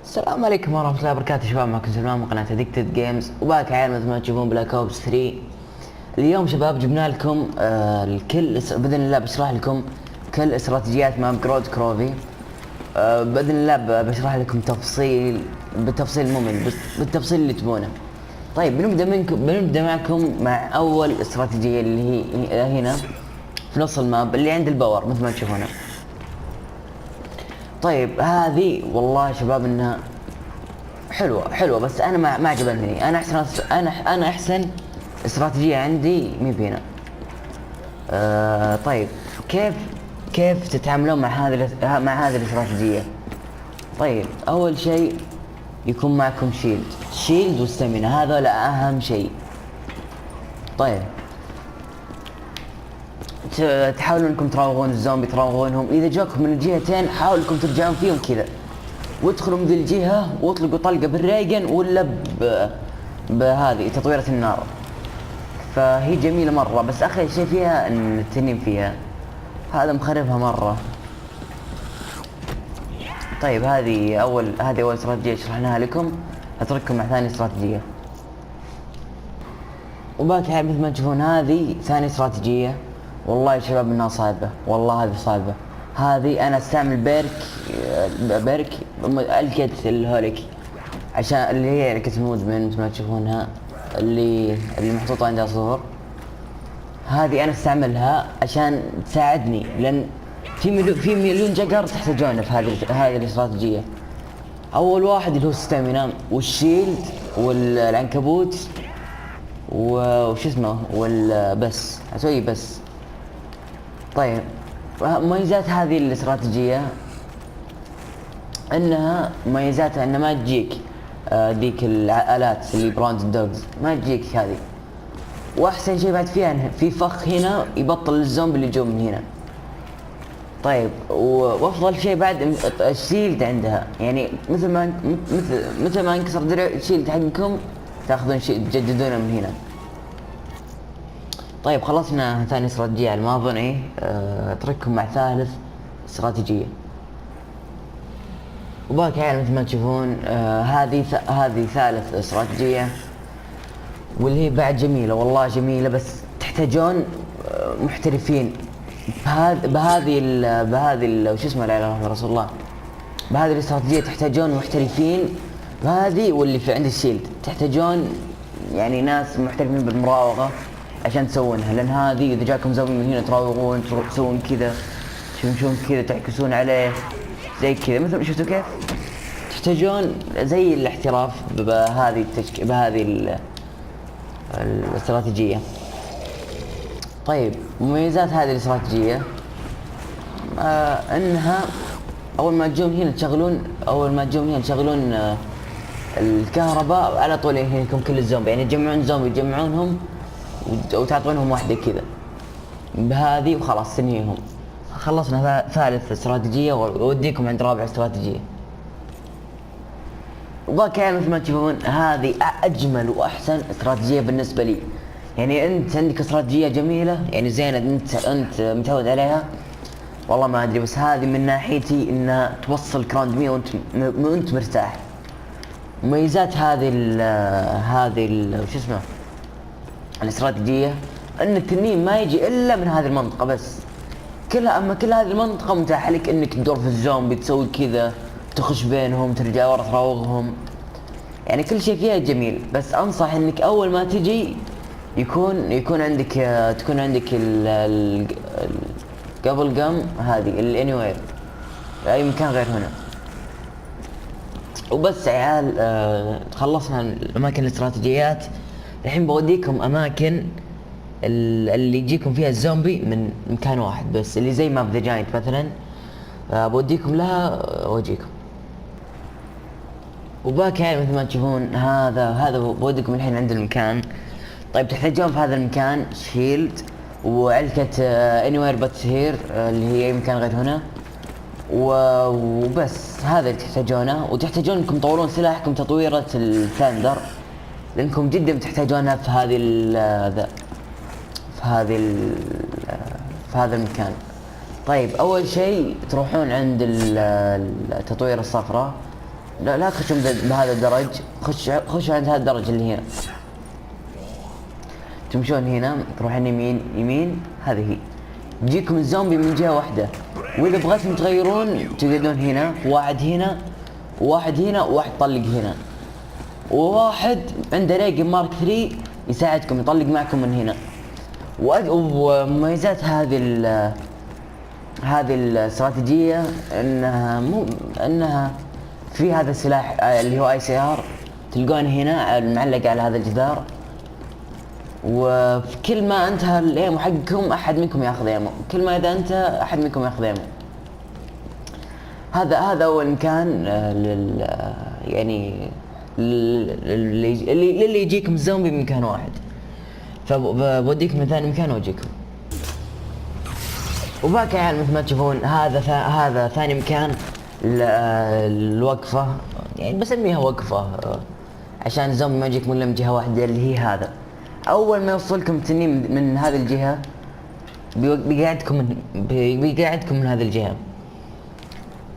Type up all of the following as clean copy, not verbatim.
السلام عليكم ورحمة الله وبركاته شباب، معكم سلمان من قناة ادكتد جيمز، وباك عيال مثل ما تشوفون بلاك اوبس 3. اليوم شباب جبنا لكم باذن الله بشرح لكم كل استراتيجيات ماب جرود كروفي. باذن الله بشرح لكم بالتفصيل بالتفصيل اللي تبونه. طيب بنبدا معكم مع اول استراتيجية اللي هي هنا في نص الماب اللي عند الباور مثل ما تشوفونه. طيب هذه والله شباب انها حلوه بس انا ما عجبتني. انا احسن استراتيجيه عندي مي بينا. طيب كيف تتعاملون مع هذه الاستراتيجيه؟ طيب اول شيء يكون معكم شيلد وستامينا، هذول اهم شيء. طيب تحاولون انكم تراوغون الزومبي، تراوغونهم. اذا جاكم من الجهتين حاولوا انكم ترجعون فيهم كذا، وادخلوا من ذي الجهه واطلقوا طلقه بالريجن ولا بهذه تطويره النار. فهي جميله مره، بس اخر شيء فيها ان التنين فيها هذا مخربها مره. طيب هذه اول استراتيجيه شرحناها لكم. اترككم مع ثاني استراتيجيه، وباقي مثل ما تشوفون هذه ثاني استراتيجيه. والله يا شباب انها صعبه، والله هذه صعبه. هذه انا استعمل بيرك الكت الهوليك، عشان اللي هي الكت المدمن مثل ما تشوفونها اللي محطوطه عندها صفر. هذه انا استعملها عشان تساعدني، لان في مليون جقر تحتاجونه في هذه الاستراتيجيه. اول واحد اللي هو الستامينا والشيلد والعنكبوت وش اسمه والبس اسوي بس. طيب مميزات هذه الاستراتيجيه انها مميزاتها ان ما تجيك ديك الآلات اللي براند دوجز، ما تجيك هذه. واحسن شيء بعد فيها انه في فخ هنا يبطل الزومبي اللي جو من هنا. طيب وافضل شيء بعد الشيلد عندها، يعني مثل ما انكسر درع الشيلد حقكم تاخذون شيء تجددونه من هنا. طيب خلصنا ثاني استراتيجية على ما اظن. اترككم مع ثالث استراتيجية، وباقي عيال مثل ما تشوفون. هذه ثالث استراتيجية، واللي هي بعد جميلة، والله جميلة، بس تحتاجون محترفين بهذه وش اسمه لا اله الا رسول الله. بهذه الاستراتيجية تحتاجون محترفين، بهذه واللي في عند الشيلد تحتاجون يعني ناس محترفين بالمراوغة عشان تسوونها. لان هذه اذا جاكم زومبي من هنا تراوغون، تسوون كذا، تمشون كذا، تعكسون عليه زي كذا. مثل شفتوا كيف تحتاجون زي الاحتراف بهذه الاستراتيجية. طيب مميزات هذه الاستراتيجية انها اول ما تجون هنا تشغلون الكهرباء على طول ينهيكم كل الزومبي. يعني تجمعون زومبي تجمعونهم وتعطونهم واحدة كذا بهذه وخلاص تنهيهم. خلصنا ثالث استراتيجية، ووديكم عند رابع استراتيجية. وباقي مثل ما تشوفون هذه اجمل واحسن استراتيجية بالنسبة لي. يعني انت عندك استراتيجية جميلة يعني زينة انت متعود عليها، والله ما ادري، بس هذه من ناحيتي انها توصل كراوند 100 وانت مرتاح. مميزات هذه وش اسمه الاستراتيجية ان التنين ما يجي الا من هذه المنطقة بس. كل هذه المنطقة متاحة لك انك تدور في الزومبي، تسوي كذا، تخش بينهم، ترجع ورا تراوغهم. يعني كل شيء فيها جميل، بس انصح انك اول ما تجي تكون عندك قبل قم هذه الاني وير اي مكان غير هنا. وبس يا عيال خلصنا الاماكن الاستراتيجيات. الحين بوديكم اماكن اللي يجيكم فيها الزومبي من مكان واحد بس، اللي زي ماب ذا جاينت مثلا. بوديكم لها واجيكم. وباقي يعني مثل ما تشوفون هذا بوديكم الحين عند المكان. طيب تحتاجون في هذا المكان شيلد وعلكة انيوير باتس هير اللي هي اي مكان غير هنا، وبس هذا اللي تحتاجونه. وتحتاجون انكم تطورون سلاحكم تطويرة الثاندر، لانكم جدا تحتاجونها في هذا المكان. طيب اول شيء تروحون عند التطوير الصفراء، لا تخشون بهذا الدرج، خشوا عند هذا الدرج اللي هنا. تمشون هنا تروحون يمين هذه هي. يجيكم الزومبي من جهة واحدة، واذا بغيتم تغيرون تقعدون هنا، واحد هنا وواحد هنا وواحد طلق هنا، وواحد عنده ريجن مارك 3 يساعدكم يطلق معكم من هنا. ومميزات هذه الاستراتيجية انها في هذا السلاح اللي هو ICR تلقونه هنا معلق على هذا الجدار، وكل ما انتهى الايمو حقكم احد منكم ياخذ ايمو، كل ما اذا انتهى احد منكم ياخذ ايمو. هذا اول مكان يعني اللي يجيكم الزومبي من مكان واحد، فبوديكم من ثاني مكان واجيكم. وباقي عيال مثل ما تشوفون هذا ثاني مكان الوقفة، يعني بسميها وقفة عشان الزومبي ما يجيك من جهة واحدة اللي هي هذا. اول ما يوصلكم تنين من هذه الجهة بيقعدكم من هذه الجهة.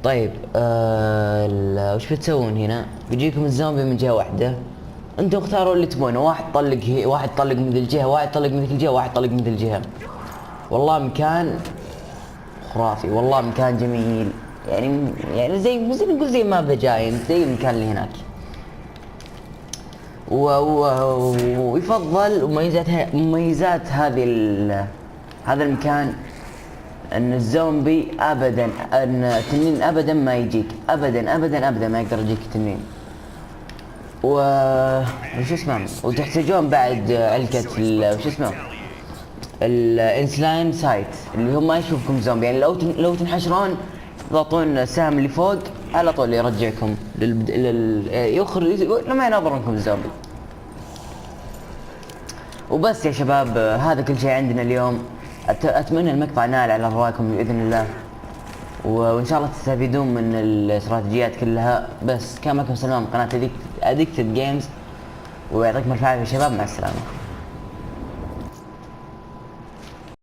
طيب وش بتسوون هنا؟ بيجيكم الزومبي من جهة واحدة، انتم اختاروا اللي تبونه، واحد طلق من ذي الجهة، واحد طلق من ذي الجهة، واحد طلق من ذي الجهة. والله مكان خرافي، والله مكان جميل، يعني زي نقول زي ما بجاين زي المكان اللي هناك. ويفضل مميزات هذا المكان ان الزومبي ابدا، ان التنين ابدا ما يجيك، ابدا ما يقدر يجيك التنين. وش اسمه، وتحتاجون بعد علكة وش اسمه الانسلاين سايت اللي هم ما يشوفكم زومبي، يعني لو تنحشرون تضغطون السهم اللي فوق على طول يرجعكم لما يناظرونكم الزومبي. وبس يا شباب، هذا كل شيء عندنا اليوم. اتمنى المقطع نال على رواكم باذن الله، وان شاء الله تستفيدون من الاستراتيجيات كلها. بس كان معكم سلمان من قناه ادكتد جيمز، ويعطيكم الف عافيه يا شباب، مع السلامه.